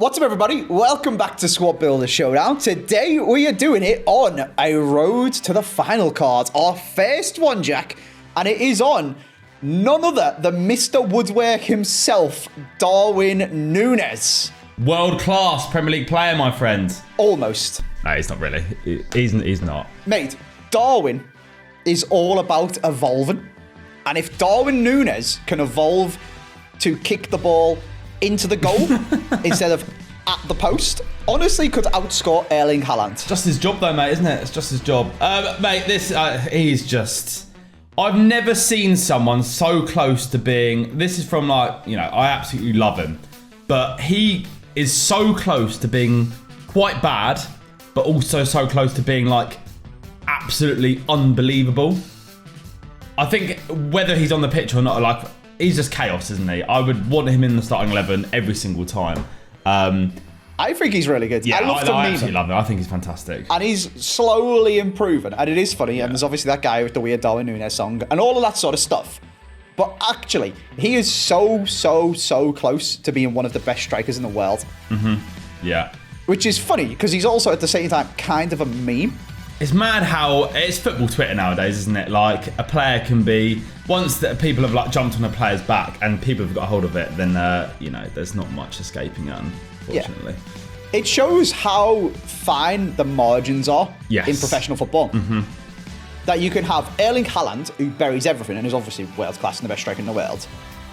What's up, everybody? Welcome back to Squad Builder Showdown. Today, we are doing it on a road to the final card. Our first one, Jack. And it is on none other than Mr. Woodwork himself, Darwin Nunes. World-class Premier League player, my friend. Almost. No, he's not really. He's not. Mate, Darwin is all about evolving. And if Darwin Nunes can evolve to kick the ball into the goal instead of at the post, honestly could outscore Erling Haaland. Just his job though, mate, isn't it? It's just his job. Mate, he's just... I've never seen someone so close to being... This is from I absolutely love him. But he is so close to being quite bad, but also so close to being absolutely unbelievable. I think whether he's on the pitch or not, he's just chaos, isn't he? I would want him in the starting 11 every single time. I think he's really good. Yeah, I absolutely love him. I think he's fantastic. And he's slowly improving. And it is funny. Yeah. And there's obviously that guy with the weird Darwin Nunes song and all of that sort of stuff. But actually, he is so close to being one of the best strikers in the world. Mm-hmm. Yeah. Which is funny, because he's also, at the same time, kind of a meme. It's mad how it's football Twitter nowadays, isn't it? A player can be, once that people have jumped on a player's back and people have got a hold of it, then there's not much escaping it, unfortunately. Yeah. It shows how fine the margins are in professional football. Mm-hmm. That you can have Erling Haaland, who buries everything and is obviously world class and the best striker in the world.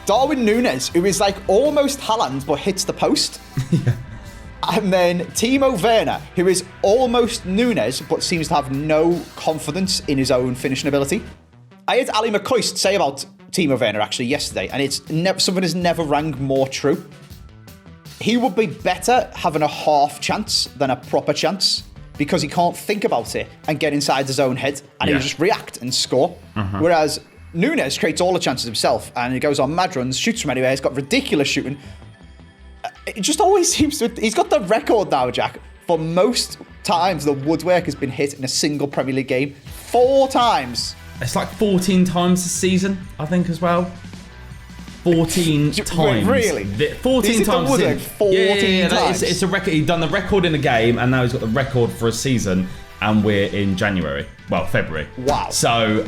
Darwin Nunes, who is almost Haaland but hits the post. Yeah. And then Timo Werner, who is almost Nunes, but seems to have no confidence in his own finishing ability. I heard Ali McCoist say about Timo Werner actually yesterday, and it's something has never rang more true. He would be better having a half chance than a proper chance, because he can't think about it and get inside his own head, and he'll just react and score. Uh-huh. Whereas Nunes creates all the chances himself, and he goes on mad runs, shoots from anywhere, he's got ridiculous shooting. It just always seems to... He's got the record now, Jack, for most times the Woodwork has been hit in a single Premier League game. 4 times. It's 14 times this season, I think, as well. 14 times. Really? 14 times. Woodwork 14 times. It's a record. He's done the record in a game, and now he's got the record for a season, and we're in January. Well, February. Wow. So,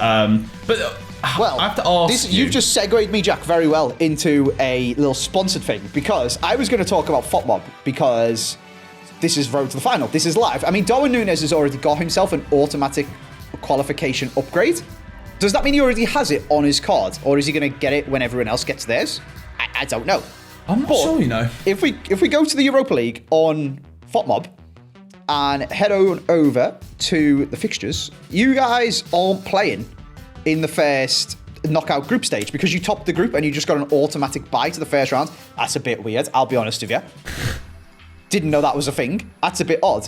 well, I have to ask You've just segued me, Jack, very well into a little sponsored thing, because I was going to talk about FOTMOB, because this is road to the final. This is live. I mean, Darwin Nunes has already got himself an automatic qualification upgrade. Does that mean he already has it on his card, or is he going to get it when everyone else gets theirs? I don't know. I'm not sure, If we go to the Europa League on FOTMOB and head on over to the fixtures, you guys aren't playing in the first knockout group stage because you topped the group and you just got an automatic bye to the first round. That's a bit weird, I'll be honest with you. Didn't know that was a thing. That's a bit odd.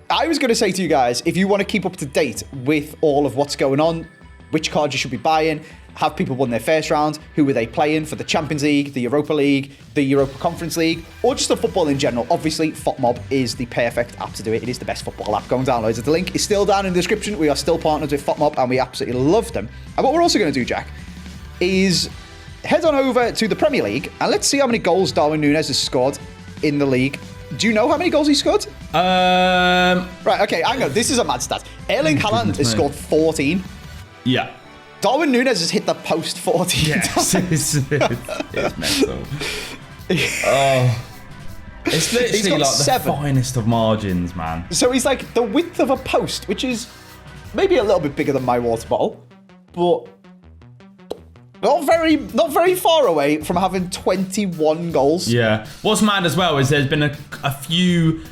I was going to say to you guys, if you want to keep up to date with all of what's going on, which cards you should be buying, have people won their first round, who were they playing for the Champions League, the Europa League, the Europa Conference League, or just the football in general, obviously FOTMOB is the perfect app to do it. It is the best football app. Go and download it. The link is still down in the description. We are still partnered with FOTMOB and we absolutely love them. And what we're also going to do, Jack, is head on over to the Premier League and let's see how many goals Darwin Nunes has scored in the league. Do you know how many goals he scored? Right, okay, hang on. This is a mad stat. Erling Haaland has scored 14. Yeah. Darwin Nunes has hit the post 14 times. It's messed up. Oh. It's literally the finest of margins, man. So he's the width of a post, which is maybe a little bit bigger than my water bottle, but not very far away from having 21 goals. Yeah. What's mad as well is there's been a few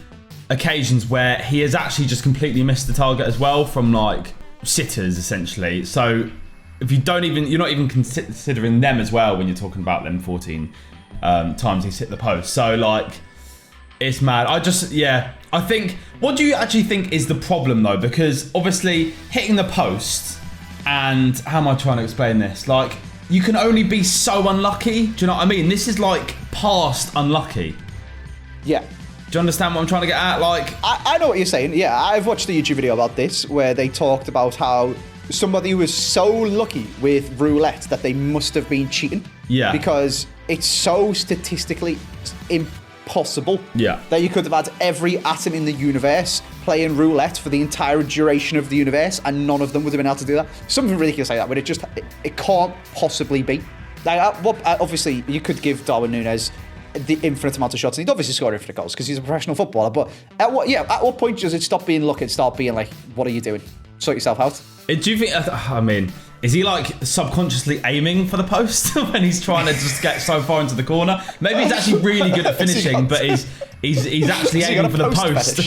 occasions where he has actually just completely missed the target as well from sitters, essentially. So if you're not even considering them as well when you're talking about them 14 times he's hit the post. So it's mad. I think, what do you actually think is the problem though? Because obviously hitting the post, and how am I trying to explain this? You can only be so unlucky. Do you know what I mean? This is past unlucky. Yeah. Do you understand what I'm trying to get at? I know what you're saying. Yeah, I've watched a YouTube video about this where they talked about how somebody was so lucky with roulette that they must have been cheating. Yeah. Because it's so statistically possible Yeah. that you could have had every atom in the universe playing roulette for the entire duration of the universe, and none of them would have been able to do that. Something ridiculous like that, but it can't possibly be. Like, obviously, you could give Darwin Nunes the infinite amount of shots, and he'd obviously score infinite goals because he's a professional footballer. But at what point does it stop being luck and start being like, what are you doing? Sort yourself out. Do you think? I mean, is he like subconsciously aiming for the post when he's trying to just get so far into the corner? Maybe he's actually really good at finishing, but he's actually aiming for the post.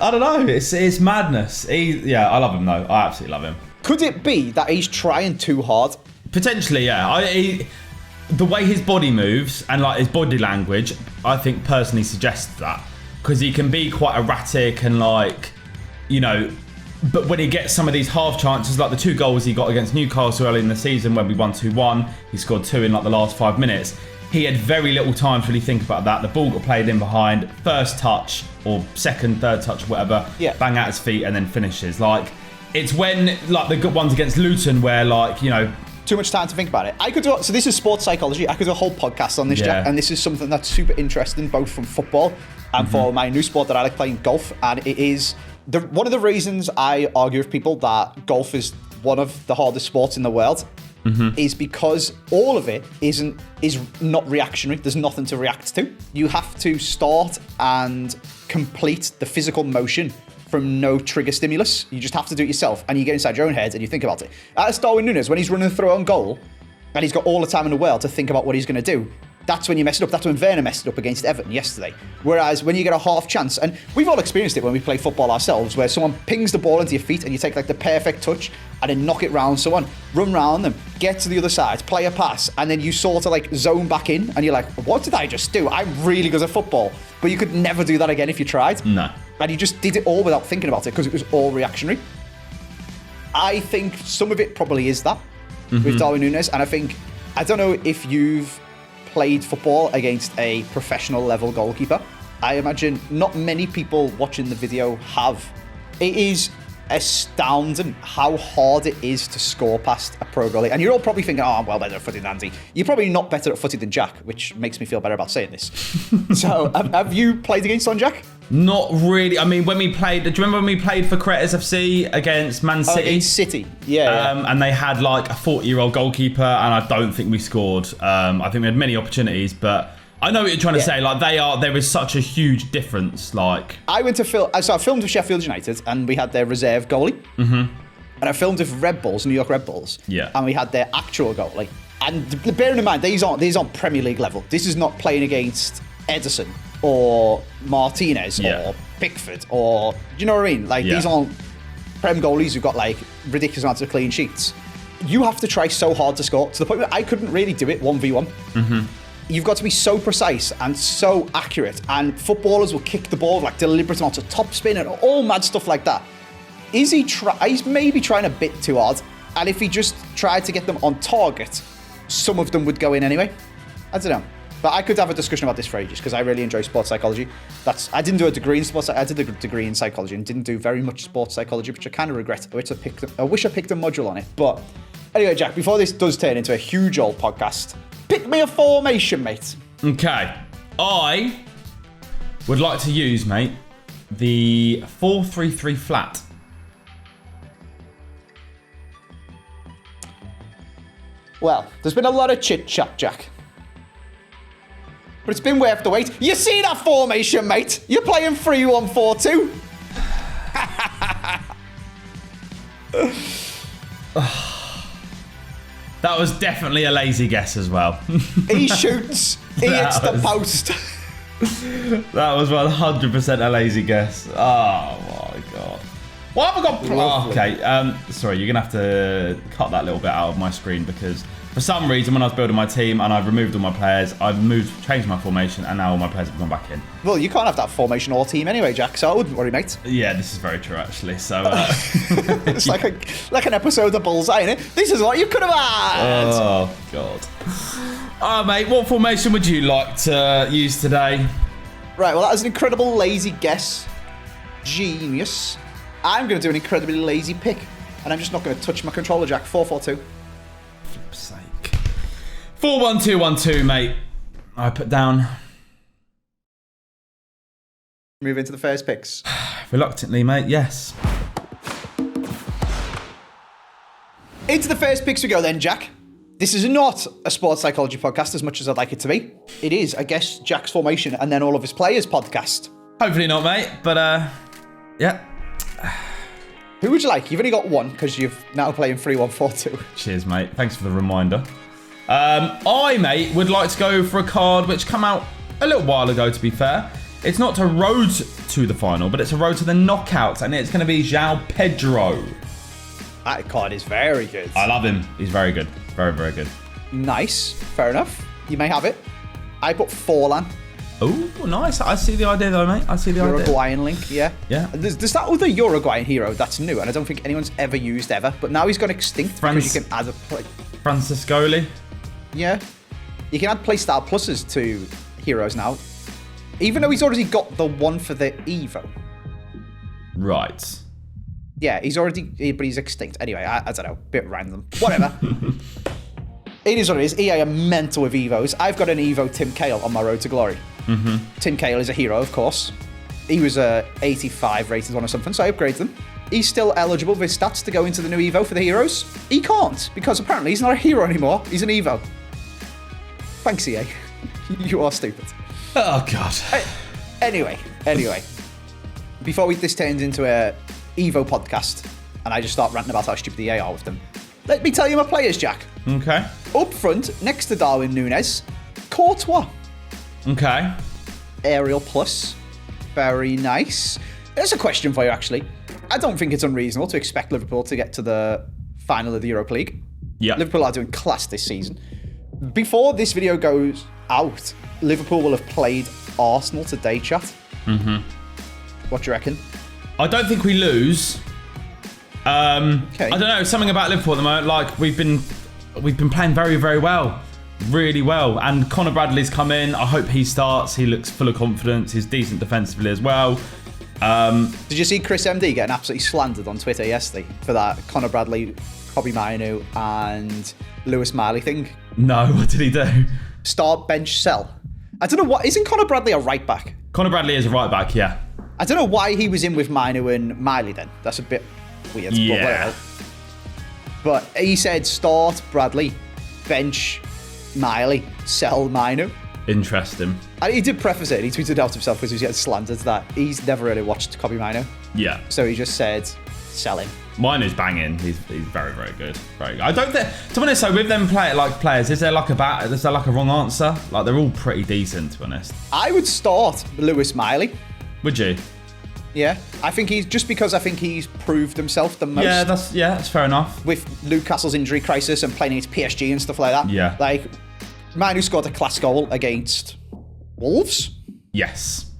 I don't know. It's madness. I love him though. I absolutely love him. Could it be that he's trying too hard? Potentially, yeah. The way his body moves and like his body language, I think personally suggests that, because he can be quite erratic and like, but when he gets some of these half chances, like the 2 goals he got against Newcastle early in the season when we won 2-1, he scored 2 in like the last 5 minutes. He had very little time to really think about that. The ball got played in behind, first touch or second, third touch, whatever, bang at his feet and then finishes. Like, it's when like the good ones against Luton where like, too much time to think about it. So this is sports psychology. I could do a whole podcast on this, Jack, and this is something that's super interesting, both from football and for my new sport that I like playing, golf. And it is one of the reasons I argue with people that golf is one of the hardest sports in the world is because all of it is not reactionary. There's nothing to react to. You have to start and complete the physical motion from no trigger stimulus. You just have to do it yourself, and you get inside your own head and you think about it. That's Darwin Nunes, when he's running through on goal and he's got all the time in the world to think about what he's going to do. That's when you mess it up. That's when Werner messed it up against Everton yesterday. Whereas when you get a half chance, and we've all experienced it when we play football ourselves, where someone pings the ball into your feet and you take like the perfect touch and then knock it round someone, run round them, get to the other side, play a pass, and then you sort of like zone back in and you're like, what did I just do? I'm really good at football. But you could never do that again if you tried. No. And you just did it all without thinking about it because it was all reactionary. I think some of it probably is that with Darwin Nunes. And I don't know if you've played football against a professional level goalkeeper. I imagine not many people watching the video have. It is astounding how hard it is to score past a pro goalie. And you're all probably thinking, I'm well better at footy than Andy. You're probably not better at footy than Jack, which makes me feel better about saying this. So, have you played against on Jack? Not really. I mean, when we played, do you remember when we played for Creters FC against Man City? Against City, yeah. And they had like a 40-year-old goalkeeper, and I don't think we scored. I think we had many opportunities, but I know what you're trying to say. Like, there is such a huge difference. Like, I filmed with Sheffield United, and we had their reserve goalie. And I filmed with Red Bulls, New York Red Bulls. Yeah. And we had their actual goalie. And bearing in mind, these aren't Premier League level. This is not playing against Ederson or Martinez or Pickford or, do you know what I mean? Like, these aren't Prem goalies who've got like ridiculous amounts of clean sheets. You have to try so hard to score to the point where I couldn't really do it 1v1. You've got to be so precise and so accurate, and footballers will kick the ball with like deliberate amounts of topspin and all mad stuff like that. He's maybe trying a bit too hard, and if he just tried to get them on target, some of them would go in anyway. I don't know. But I could have a discussion about this for ages because I really enjoy sports psychology. I didn't do a degree in sports. I did a degree in psychology and didn't do very much sports psychology, which I kind of regret. I wish I picked a module on it. But anyway, Jack, before this does turn into a huge old podcast, pick me a formation, mate. Okay. I would like to use, mate, the 4-3-3 flat. Well, there's been a lot of chit-chat, Jack. But it's been worth the wait. You see that formation, mate? You're playing 3-1-4-2. That was definitely a lazy guess as well. He shoots. He hits the post. That was 100% a lazy guess. Oh, my God. Why have I got... Oh, okay, sorry, you're going to have to cut that little bit out of my screen because for some reason when I was building my team and I've removed all my players, I've changed my formation and now all my players have gone back in. Well, you can't have that formation or team anyway, Jack, so I wouldn't worry, mate. Yeah, this is very true, actually. So it's like an episode of Bullseye, isn't it? This is what you could have had. Oh, God. Oh, mate, what formation would you like to use today? Right, well, that was an incredible lazy guess. Genius. I'm going to do an incredibly lazy pick, and I'm just not going to touch my controller, Jack. 4-4-2. Flip's sake. 4-1-2-1-2, mate. I put down. Move into the first picks. Reluctantly, mate, yes. Into the first picks we go then, Jack. This is not a sports psychology podcast as much as I'd like it to be. It is, I guess, Jack's formation and then all of his players podcast. Hopefully not, mate, but yeah. Who would you like? You've only got one because you've now playing 3-1-4-2. Cheers, mate. Thanks for the reminder. I, mate, would like to go for a card which came out a little while ago, to be fair. It's not a road to the final, but it's a road to the knockouts, and it's going to be João Pedro. That card is very good. I love him. He's very good. Very, very good. Nice. Fair enough. You may have it. I put Forlan. Oh, nice. I see the idea, though, mate. I see the idea. Uruguayan link, yeah. Yeah. There's that other Uruguayan hero that's new, and I don't think anyone's ever used ever, but now he's gone extinct because you can add a play. Franciscoli. Yeah. You can add playstyle pluses to heroes now, even though he's already got the one for the Evo. Right. Yeah, but he's extinct. Anyway, I don't know, bit random. Whatever. It is what it is. EA are mental with Evos. I've got an Evo Tim Cahill on my road to glory. Tim Cahill is a hero, of course. He was a 85 rated one or something, so I upgraded them. He's still eligible with his stats to go into the new Evo for the heroes. He can't, because apparently he's not a hero anymore. He's an Evo. Thanks, EA. You are stupid. Oh, God. Anyway. Before this turns into a Evo podcast, and I just start ranting about how stupid the EA are with them, let me tell you my players, Jack. Okay. Up front, next to Darwin Nunez, Courtois. Okay. Aerial plus. Very nice. There's a question for you, actually. I don't think it's unreasonable to expect Liverpool to get to the final of the Europa League. Yeah. Liverpool are doing class this season. Before this video goes out, Liverpool will have played Arsenal today, chat. What do you reckon? I don't think we lose. Okay. I don't know, something about Liverpool at the moment. Like we've been playing very, very well, really well. And Conor Bradley's come in. I hope he starts. He looks full of confidence. He's decent defensively as well. Did you see Chris MD getting absolutely slandered on Twitter yesterday for that Conor Bradley, Kobbie Mainoo, and Lewis Miley thing? No, what did he do? Start, bench, sell. I don't know what. Isn't Conor Bradley a right back? Conor Bradley is a right back, yeah. I don't know why he was in with Mainoo and Miley then. That's a bit weird. Yeah. But he said start Bradley, bench Miley, sell Mainoo. Interesting. And he did preface it. He tweeted out himself because he was getting slandered that he's never really watched Kobbie Mainoo. Yeah. So he just said, sell him. Mine is banging. He's very, very good. Very good. I don't think, to be honest, so with them players, is there like a wrong answer? Like they're all pretty decent, to be honest. I would start Lewis Miley. Would you? Yeah. I think he's proved himself the most. Yeah, that's fair enough. With Newcastle's injury crisis and playing against PSG and stuff like that. Yeah. Like, Mainoo scored a class goal against Wolves. Yes.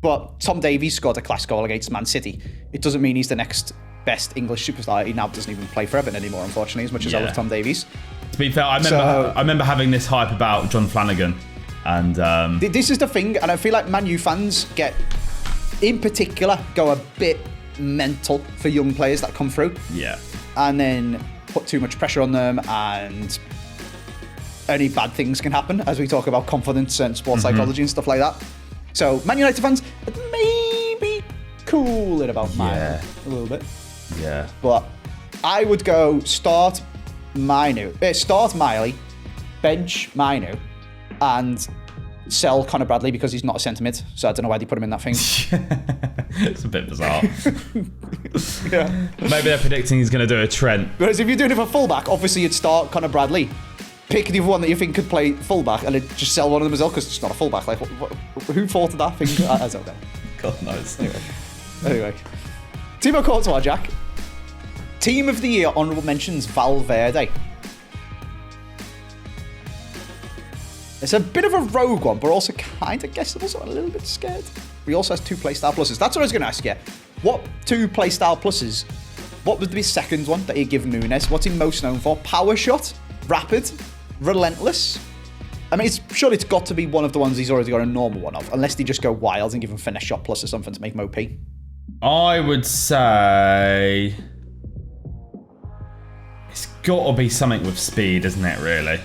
But Tom Davies scored a class goal against Man City. It doesn't mean he's the next best English superstar. He now doesn't even play for Everton anymore, unfortunately, as much as I love Tom Davies. To be fair, I remember having this hype about John Flanagan. And this is the thing, and I feel like Man U fans in particular, go a bit mental for young players that come through. Yeah. And then put too much pressure on them, and only bad things can happen as we talk about confidence and sports psychology and stuff like that. So Man United fans maybe cool it about Mainoo a little bit. Yeah. But I would go start Miley, bench Mainoo, and sell Conor Bradley because he's not a centre mid. So I don't know why they put him in that thing. It's a bit bizarre. Yeah. Maybe they're predicting he's going to do a Trent. Whereas if you're doing it for fullback, obviously you'd start Conor Bradley, pick the other one that you think could play fullback, and then just sell one of them as well because it's not a fullback. Like, who thought of that thing? I don't know. God knows. Anyway. Thibaut Courtois, Jack. Team of the Year honourable mentions Valverde. It's a bit of a rogue one, but also kind of guessable, so I'm a little bit scared. He also has 2 playstyle pluses. That's what I was going to ask you. What 2 playstyle pluses? What would be his second one that he'd give Nunez? What's he most known for? Power shot? Rapid? Relentless? I mean, surely it's got to be one of the ones he's already got a normal one of, unless they just go wild and give him finesse shot plus or something to make him OP. I would say it's got to be something with speed, isn't it, really?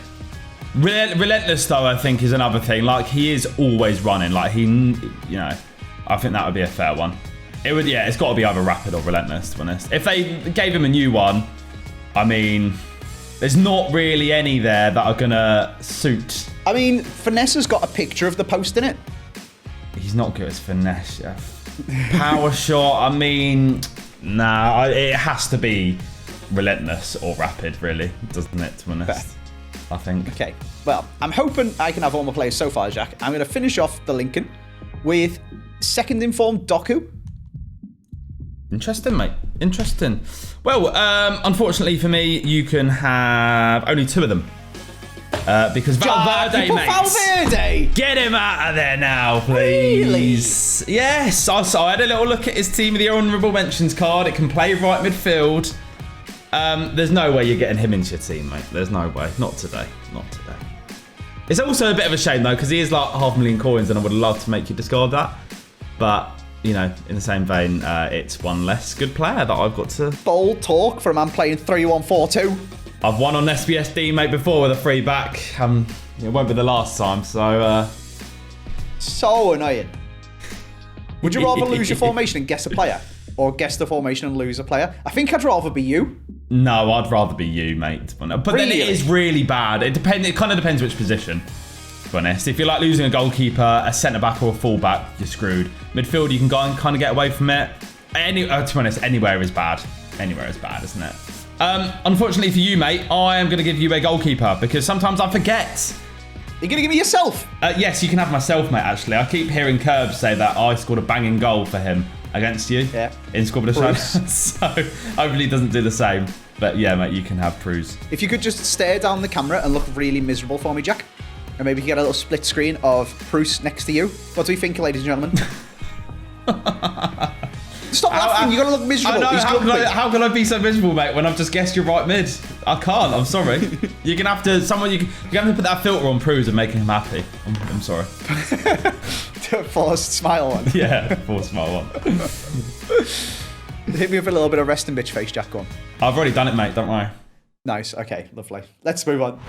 Relentless, though, I think, is another thing. Like, he is always running. Like, I think that would be a fair one. It's got to be either rapid or relentless, to be honest. If they gave him a new one, I mean, there's not really any there that are going to suit. I mean, Finesse has got a picture of the post in it. He's not good as Finesse, yeah. Power shot, I mean, nah, it has to be relentless or rapid, really, doesn't it, to be honest? Fair. I think. Okay, well, I'm hoping I can have all my players so far, Jack. I'm going to finish off the Lincoln with second informed Doku. Interesting, mate. Interesting. Well, unfortunately for me, you can have only 2 of them. Because Valverde, mate. Valverde! Get him out of there now, please. Really? Yes. I had a little look at his team of the honourable mentions card. It can play right midfield. There's no way you're getting him into your team, mate. There's no way. Not today. Not today. It's also a bit of a shame, though, because he is like 500,000 coins, and I would love to make you discard that. But, you know, in the same vein, it's one less good player that I've got to... Bold talk for a man playing 3-1-4-2. I've won on SBSD, mate, before with a free back. It won't be the last time, so... So annoying. Would you rather lose your formation and guess a player? Or guess the formation and lose a player? I think I'd rather be you. No, I'd rather be you, mate. But really? Then it is really bad. It kind of depends which position, to be honest. If you're like losing a goalkeeper, a centre-back or a full-back, you're screwed. Midfield, you can go and kind of get away from it. To be honest, anywhere is bad. Anywhere is bad, isn't it? Unfortunately for you, mate, I am going to give you a goalkeeper because sometimes I forget. You're going to give me yourself? Yes, you can have myself, mate, actually. I keep hearing Curbs say that I scored a banging goal for him against you in Squad of the Showdown. So hopefully he doesn't do the same. But yeah, mate, you can have Pruz. If you could just stare down the camera and look really miserable for me, Jack. And maybe you get a little split screen of Pruz next to you. What do you think, ladies and gentlemen? Stop laughing, you got to look miserable. How can I be so miserable, mate, when I've just guessed your right mid? I can't, I'm sorry. You're going to have to, put that filter on Pruz and making him happy. I'm sorry. Forced smile one. Yeah, forced smile one. Hit me with a little bit of resting bitch face, Jack. Go on. I've already done it, mate. Don't worry. Nice. Okay, lovely. Let's move on.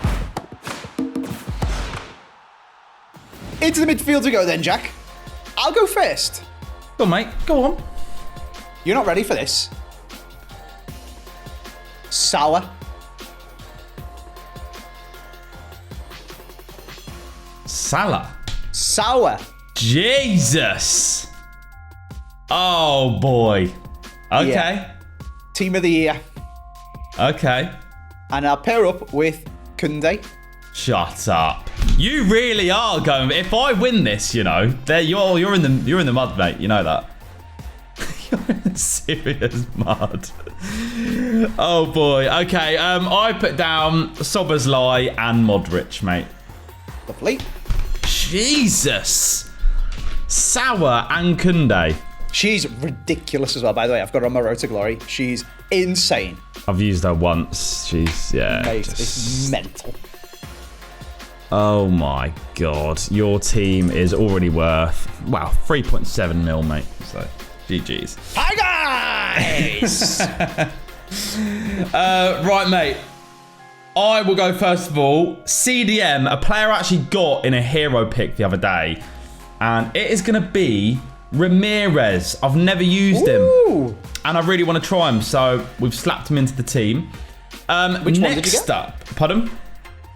Into the midfield we go then, Jack. I'll go first. Go on, mate. Go on. You're not ready for this. Sour. Salah. Sour. Jesus. Oh, boy. Okay. Yeah. Team of the year. Okay. And I'll pair up with Kunde. Shut up. You really are going. If I win this, you know, you're in the mud, mate. You know that. You're in serious mud. Oh boy. Okay. I put down Szoboszlai and Modric, mate. Lovely. Jesus. Sour and Kunde. She's ridiculous as well, by the way. I've got her on my road to glory. She's insane. I've used her once. She's, yeah. Mate, it's mental. Oh my God. Your team is already worth, wow, 3.7 mil, mate. So, GG's. Hi, guys! Right, mate. I will go first of all. CDM, a player I actually got in a hero pick the other day. And it is going to be Ramirez. I've never used him. And I really want to try him. So we've slapped him into the team. Which one did you get? Up, pardon?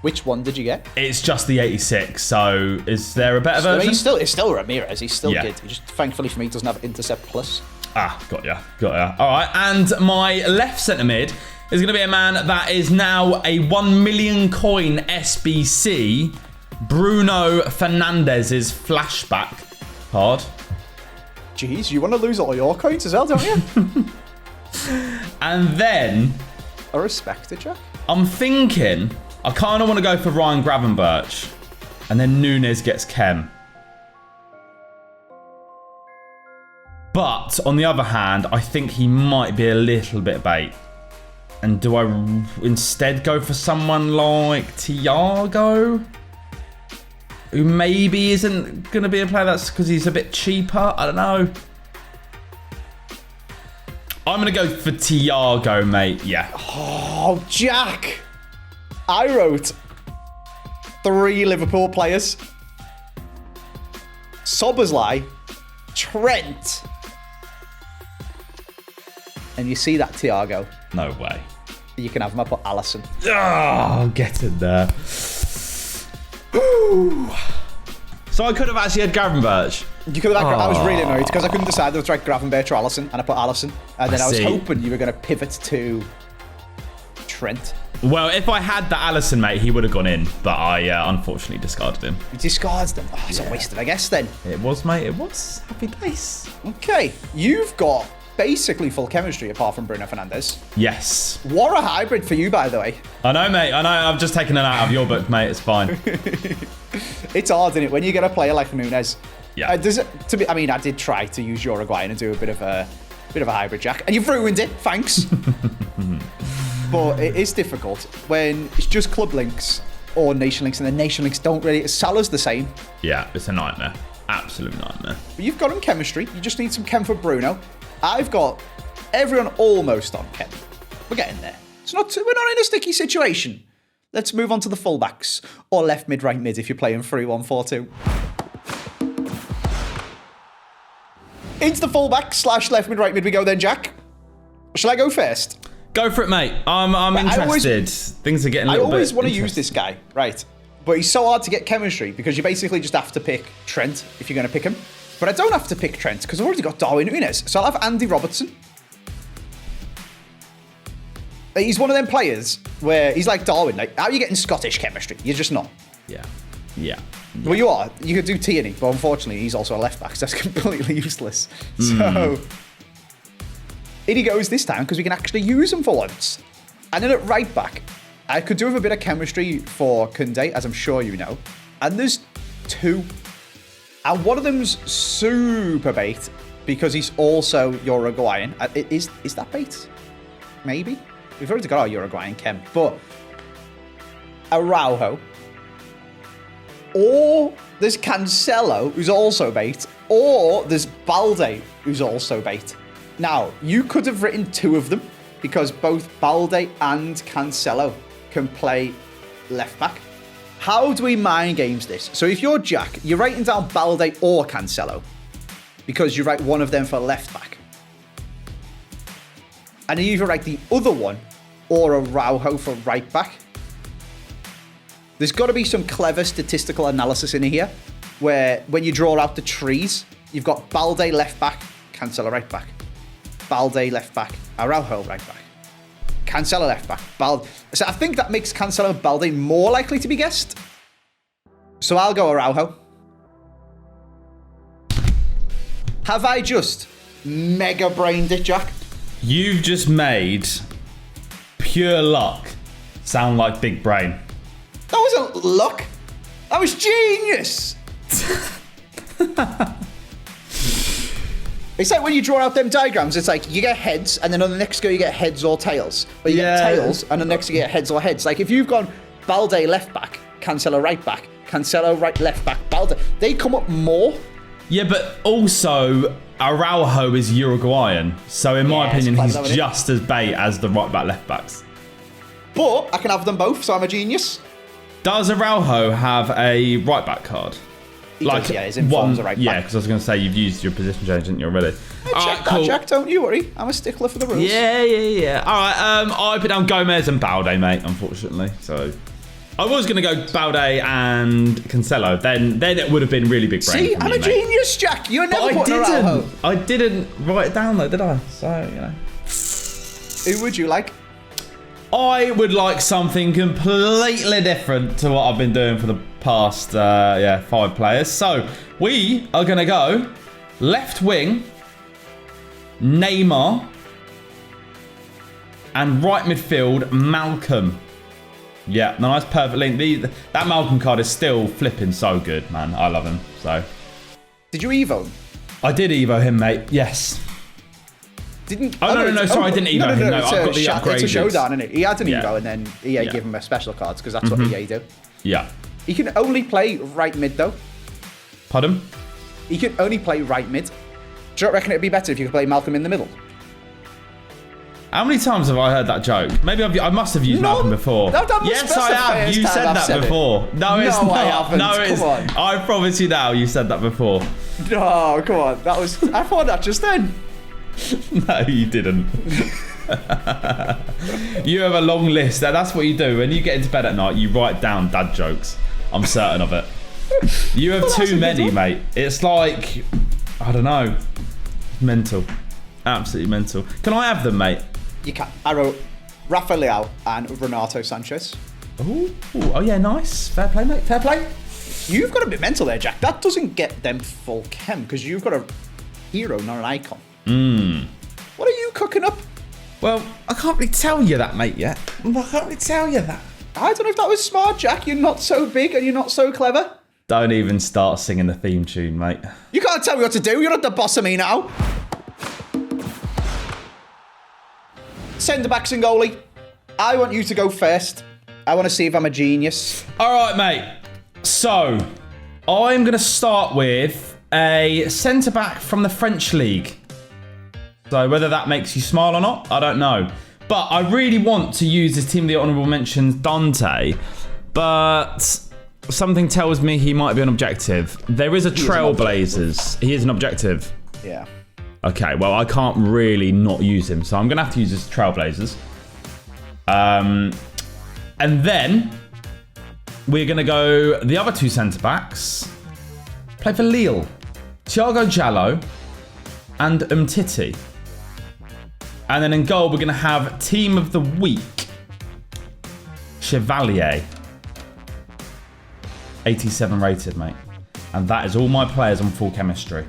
Which one did you get? It's just the 86. So is there a better version? It's still Ramirez. He's still good. He just, thankfully for me, doesn't have Intercept Plus. Ah, got ya. All right. And my left centre mid is going to be a man that is now a 1 million coin SBC. Bruno Fernandez's flashback card. Jeez, you want to lose all your coins as well, don't you? And then... I respect it, Jack. I'm thinking, I kind of want to go for Ryan Gravenberch. And then Nunes gets Kem. But, on the other hand, I think he might be a little bit bait. And do I instead go for someone like Thiago? Who maybe isn't going to be a player that's because he's a bit cheaper. I don't know. I'm going to go for Thiago, mate. Yeah. Oh, Jack. I wrote 3 Liverpool players. Szoboszlai, Trent. And you see that, Thiago? No way. You can have him. I put Alisson. Oh, get in there. So I could have actually had Gravenberch. You could have. I was really annoyed because I couldn't decide whether to write Gravenberch or Alisson, and I put Alisson. And then I was hoping you were going to pivot to Trent. Well, if I had the Alisson, mate, he would have gone in, but I unfortunately discarded him. You discarded them. Oh, it's a waste of a guess then. It was, mate. It was. Happy days. Okay, you've got basically full chemistry apart from Bruno Fernandes. Yes. What a hybrid for you, by the way. I know, mate. I know. I've just taken it out of your book, mate. It's fine. It's hard, isn't it, when you get a player like Nunez? Yeah. I mean, I did try to use Uruguay and do a bit of a hybrid, Jack, and you've ruined it. Thanks. But it is difficult when it's just club links or nation links, and the nation links don't really. Salah's the same. Yeah, it's a nightmare. Absolute nightmare. But you've got him chemistry. You just need some chem for Bruno. I've got everyone almost on chem. We're getting there. We're not in a sticky situation. Let's move on to the fullbacks, or left mid, right mid if you're playing 3-1-4-2. Into the fullback / left mid, right mid we go then, Jack. Shall I go first? Go for it, mate. I'm interested. Things are getting a little bit. I always want to use this guy, right? But he's so hard to get chemistry because you basically just have to pick Trent if you're going to pick him. But I don't have to pick Trent because I've already got Darwin Nunez. So I'll have Andy Robertson. He's one of them players where he's like Darwin. Like, how are you getting Scottish chemistry? You're just not. Yeah. Well, you are. You could do Tierney, but unfortunately, he's also a left back, so that's completely useless. So in he goes this time because we can actually use him for once. And then at right back, I could do with a bit of chemistry for Koundé, as I'm sure you know. And there's 2. And one of them's super bait because he's also Uruguayan. Is that bait? Maybe. We've already got our Uruguayan chem. But Araujo. Or there's Cancelo, who's also bait. Or there's Balde, who's also bait. Now, you could have written 2 of them because both Balde and Cancelo can play left back. How do we mind games this? So if you're Jack, you're writing down Balde or Cancelo because you write one of them for left back. And you either write the other one or Araujo for right back. There's got to be some clever statistical analysis in here where when you draw out the trees, you've got Balde left back, Cancelo right back. Balde left back, Araujo right back. Cancelo left back, Balde. So I think that makes Cancelo and Balde more likely to be guessed. So I'll go Araujo. Have I just mega brained it, Jack? You've just made pure luck sound like big brain. That wasn't luck. That was genius. It's like when you draw out them diagrams, it's like you get heads, and then on the next go you get heads or tails. But you get tails, and the next you get heads or heads. Like if you've gone Balde left back, Cancelo right back, Cancelo right left back, Balde, they come up more. Yeah, but also Araujo is Uruguayan, so in my opinion, he's just as bait as the right back, left backs. But I can have them both, so I'm a genius. Does Araujo have a right back card? He does, he's in form as a right back. Yeah, because I was going to say you've used your position change, didn't you, already? Check that, Jack, don't you worry. I'm a stickler for the rules. Yeah. All right, I put down Gomez and Balde, mate, unfortunately. So I was going to go Balde and Cancelo. Then it would have been really big brain. See, for I'm me, a genius, Jack. You're never putting Araujo. I didn't write it down, though, did I? So, you know. Who would you like? I would like something completely different to what I've been doing for the past 5 players. So we are going to go left wing, Neymar, and right midfield, Malcolm. Yeah, nice, perfect link. That Malcolm card is still flipping so good, man. I love him. So, did you Evo him? I did Evo him, mate. Yes. Didn't? No. Sorry, I didn't Evo him. No, I've got the upgrades. It's a Showdown, isn't it? He had an Evo, and then EA gave him a special cards because that's what EA do. Yeah. He can only play right mid, though. Pardon? He can only play right mid. Do you not reckon it'd be better if you could play Malcolm in the middle? How many times have I heard that joke? Maybe I must have used Malcolm before. No, that yes, I have. You said that before. No, it's not. I haven't. No, it's. Come on. I promise you now, you said that before. No, come on. That was. I thought that just then. No, you didn't. You have a long list. That's what you do. When you get into bed at night, you write down dad jokes. I'm certain of it. You have too many, mate. It's like, I don't know. Mental. Absolutely mental. Can I have them, mate? You can. I wrote Rafael Leao and Renato Sanchez. Ooh. Oh, yeah, nice. Fair play, mate. Fair play. You've got a bit mental there, Jack. That doesn't get them full chem because you've got a hero, not an icon. What are you cooking up? Well, I can't really tell you that, mate, yet. I can't really tell you that. I don't know if that was smart, Jack. You're not so big and you're not so clever. Don't even start singing the theme tune, mate. You can't tell me what to do. You're not the boss of me now. Centre-backs and goalie. I want you to go first. I want to see if I'm a genius. All right, mate. So, I'm going to start with a centre-back from the French league. So, whether that makes you smile or not, I don't know. But I really want to use this team of the honourable mentions, Dante. But something tells me he might be an objective. There is a Trailblazers. He is an objective. Yeah. Okay, well, I can't really not use him. So I'm going to have to use his Trailblazers. And then we're going to go the other two centre-backs. Play for Lille. Thiago Jallo and Umtiti. And then in goal, we're going to have Team of the Week. Chevalier. 87 rated, mate. And that is all my players on full chemistry.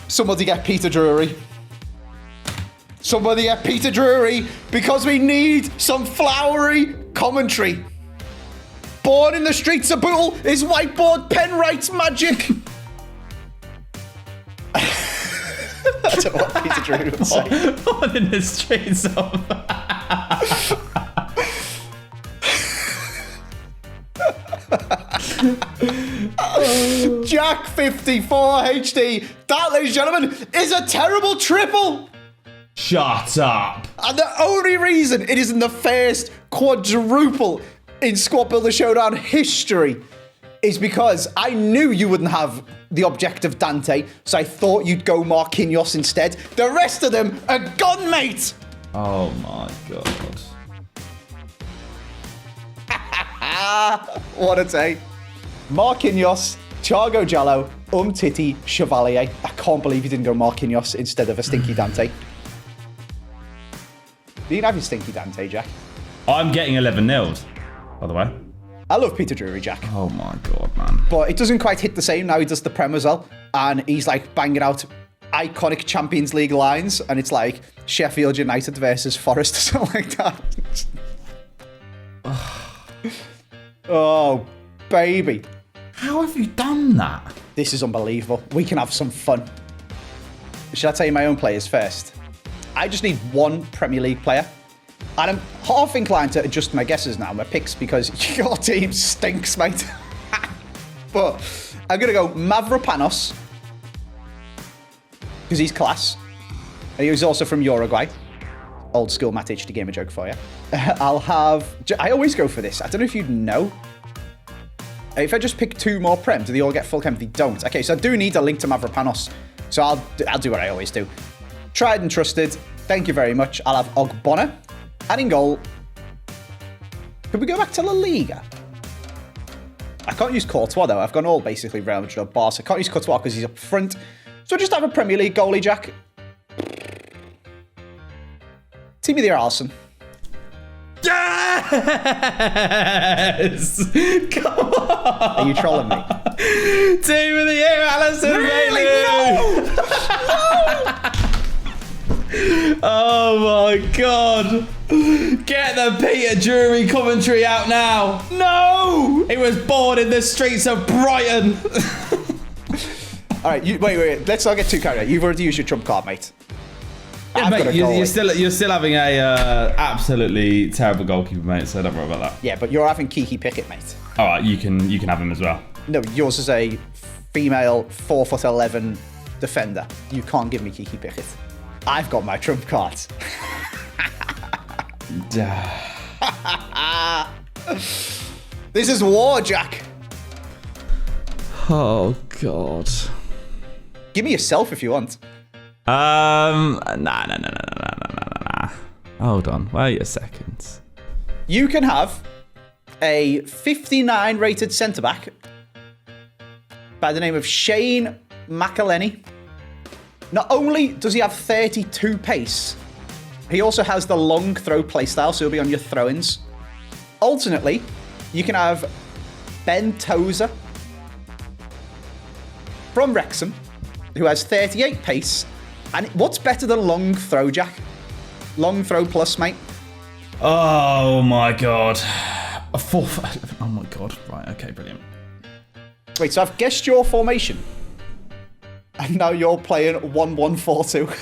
Somebody get Peter Drury. Somebody get Peter Drury because we need some flowery commentary. Born in the streets of Bootle is whiteboard pen writes magic. I don't know what Peter Drury would say. Born in the streets of... Jack 54 HD. That, ladies and gentlemen, is a terrible triple. Shut up. And the only reason it is in the first quadruple in Squad Builder Showdown history is because I knew you wouldn't have the objective Dante, so I thought you'd go Marquinhos instead. The rest of them are gone, mate. Oh my god. What a day. Marquinhos, Thiago Jallo, Umtiti, Chevalier. I can't believe you didn't go Marquinhos instead of a stinky Dante. You can have your stinky Dante, Jack. I'm getting 11 nils, by the way. I love Peter Drury, Jack. Oh my god, man. But it doesn't quite hit the same now. He does the Prem as well. And he's like banging out iconic Champions League lines. And it's like Sheffield United versus Forest or something like that. Oh, baby. How have you done that? This is unbelievable. We can have some fun. Should I tell you my own players first? I just need one Premier League player. And I'm half inclined to adjust my guesses now, my picks, because your team stinks, mate. But I'm going to go Mavropanos, because he's class. And he was also from Uruguay. Old school Matt HD gamer joke for you. I'll have... I always go for this. I don't know if you'd know. If I just pick two more Prem, do they all get full chem? They don't. Okay, so I do need a link to Mavropanos. So I'll do what I always do. Tried and trusted. Thank you very much. I'll have Ogbonna. And in goal, could we go back to La Liga? I can't use Courtois, though. I've gone all basically Real Madrid or Barca. I can't use Courtois because he's up front. So just have a Premier League goalie, Jack. Team of the year, Alisson. Yes! Come on! Are you trolling me? Team of the year, Alisson! Really? No! Oh my god! Get the Peter Drury commentary out now! No! He was born in the streets of Brighton! Alright, wait. Let's not get too carried away. You've already used your trump card, mate. Yeah, mate, you're still having a absolutely terrible goalkeeper, mate, so don't worry about that. Yeah, but you're having Kiki Pickett, mate. Alright, you can have him as well. No, yours is a female 4'11" defender. You can't give me Kiki Pickett. I've got my trump cards. This is war, Jack. Oh, God. Give me yourself if you want. Nah. Hold on. Wait a second. You can have a 59 rated centre-back by the name of Shane McElhenney. Not only does he have 32 pace, he also has the long throw playstyle, so he'll be on your throw-ins. Alternately, you can have Ben Tozer from Wrexham, who has 38 pace. And what's better than long throw, Jack? Long throw plus, mate. Oh, my God. A 4... Oh, my God. Right, okay, brilliant. Wait, so I've guessed your formation. And now you're playing 1-1-4-2.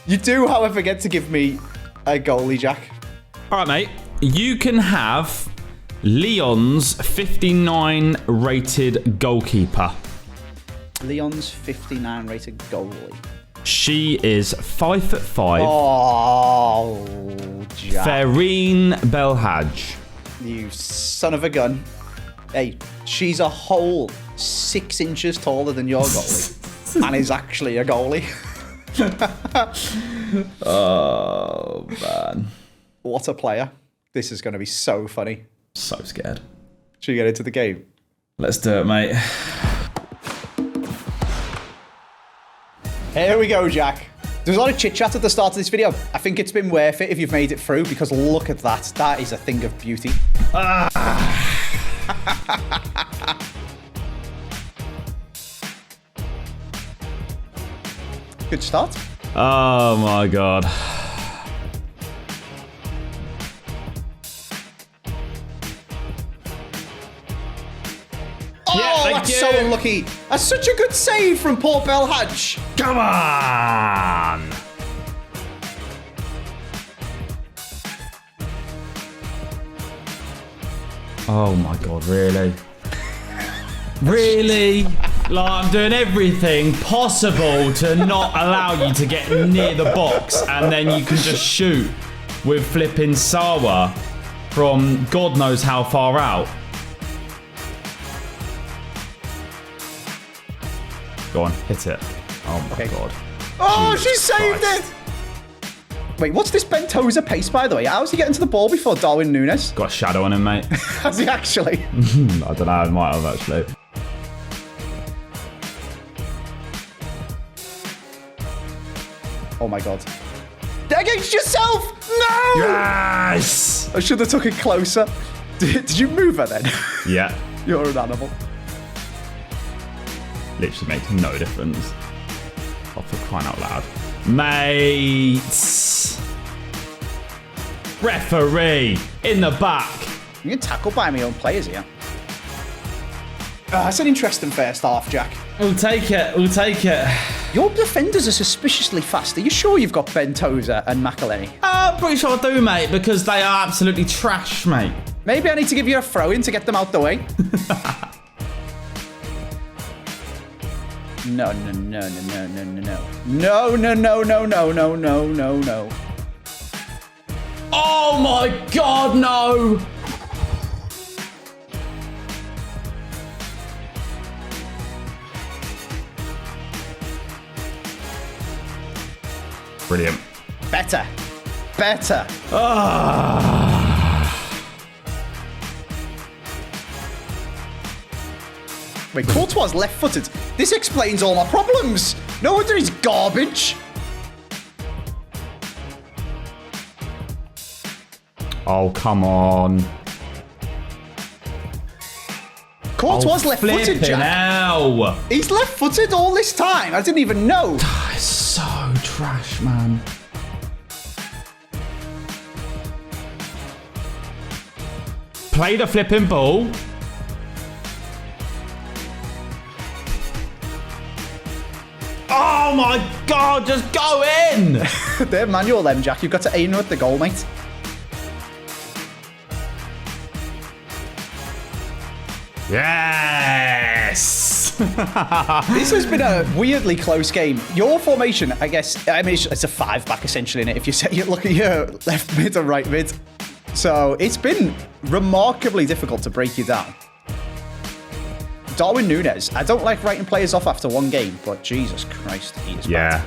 You do, however, get to give me a goalie, Jack. All right, mate. You can have Lyon's 59 rated goalkeeper. Lyon's 59 rated goalie. She is 5'5". Oh, Jack. Farine Belhaj. You son of a gun. Hey, she's a whole 6 inches taller than your goalie. And is actually a goalie. Oh, man. What a player. This is going to be so funny. So scared. Should we get into the game? Let's do it, mate. Here we go, Jack. There's a lot of chit-chat at the start of this video. I think it's been worth it if you've made it through, because look at that. That is a thing of beauty. Good start. Oh, my God. Oh, that's so unlucky. That's such a good save from poor Belhaj. Come on! Oh my God, really? Really? Like, I'm doing everything possible to not allow you to get near the box, and then you can just shoot with flipping Sawa from God knows how far out. Go on, hit it. Oh my God. Oh, Jesus she saved Christ. it. Wait, what's this Ben Tozer pace, by the way? How's he getting to the ball before Darwin Nunes? Got a shadow on him, mate. Has he actually? I don't know, I might have actually. Oh my God. Against yourself! No! Yes! I should have took it closer. Did you move her then? Yeah. You're an animal. Literally makes no difference. Oh, for crying out loud. Mates! Referee! In the back! You get tackled by my own players here. That's an interesting first half, Jack. We'll take it, we'll take it. Your defenders are suspiciously fast. Are you sure you've got Ben Tozer and McElhenney? I'm pretty sure I do, mate, because they are absolutely trash, mate. Maybe I need to give you a throw-in to get them out the way. No. Oh my God, no! Brilliant. Better. Wait, Courtois left-footed. This explains all my problems. No wonder he's garbage. Oh, come on. Courtois left-footed, Jack. Hell. He's left-footed all this time. I didn't even know. It's so trash, man. Play the flipping ball. Oh my God, just go in. They're manual them, Jack. You've got to aim at the goal, mate. Yes! This has been a weirdly close game. Your formation, I guess, I mean, it's a 5-back essentially in it. If you look at your left mid and right mid. So it's been remarkably difficult to break you down. Darwin Nunez. I don't like writing players off after one game, but Jesus Christ, he is bad.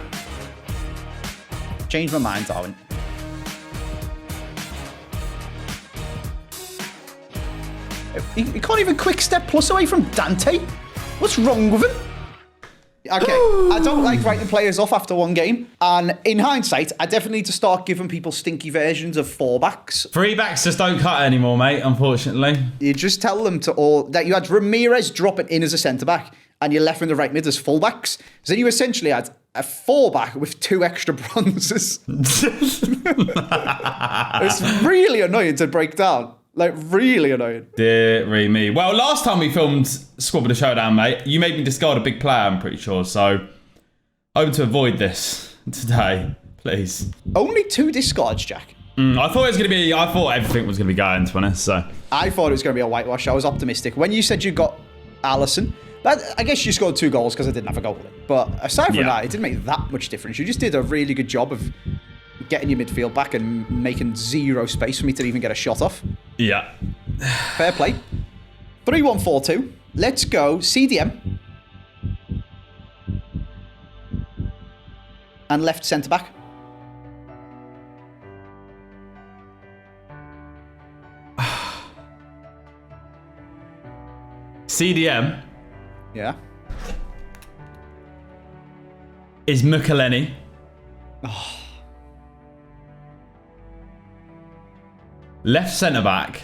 Change my mind, Darwin. He can't even quick step plus away from Dante. What's wrong with him? Okay, I don't like writing players off after one game. And in hindsight, I definitely need to start giving people stinky versions of 4-backs. 3-backs just don't cut anymore, mate, unfortunately. You just tell them that you had Ramirez dropping in as a centre-back and your left and the right mid as full-backs. So then you essentially had a 4-back with 2 extra bronzes. It's really annoying to break down. Like, really annoying. Dear me. Well, last time we filmed Squad with a Showdown, mate, you made me discard a big player, I'm pretty sure. So, hoping to avoid this today, please. Only 2 discards, Jack. I thought everything was going to be going, to be honest, so. I thought it was going to be a whitewash. I was optimistic. When you said you got Allison, I guess you scored 2 goals because I didn't have a goal. But aside from that, it didn't make that much difference. You just did a really good job of getting your midfield back and making 0 space for me to even get a shot off. Yeah. Fair play. 3-1-4-2. Let's go CDM. And left centre-back. CDM. Yeah. Is Mukaleni. Oh. Left centre-back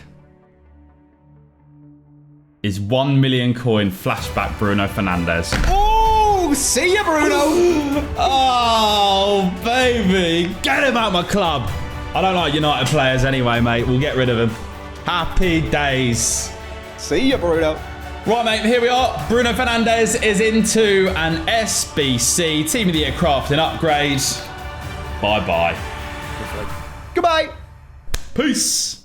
is 1 million coin flashback Bruno Fernandes. Oh, see ya, Bruno. Oh, baby. Get him out my club. I don't like United players anyway, mate. We'll get rid of him. Happy days. See ya, Bruno. Right, mate, here we are. Bruno Fernandes is into an SBC Team of the Year crafting upgrade. Bye-bye. Goodbye. Peace.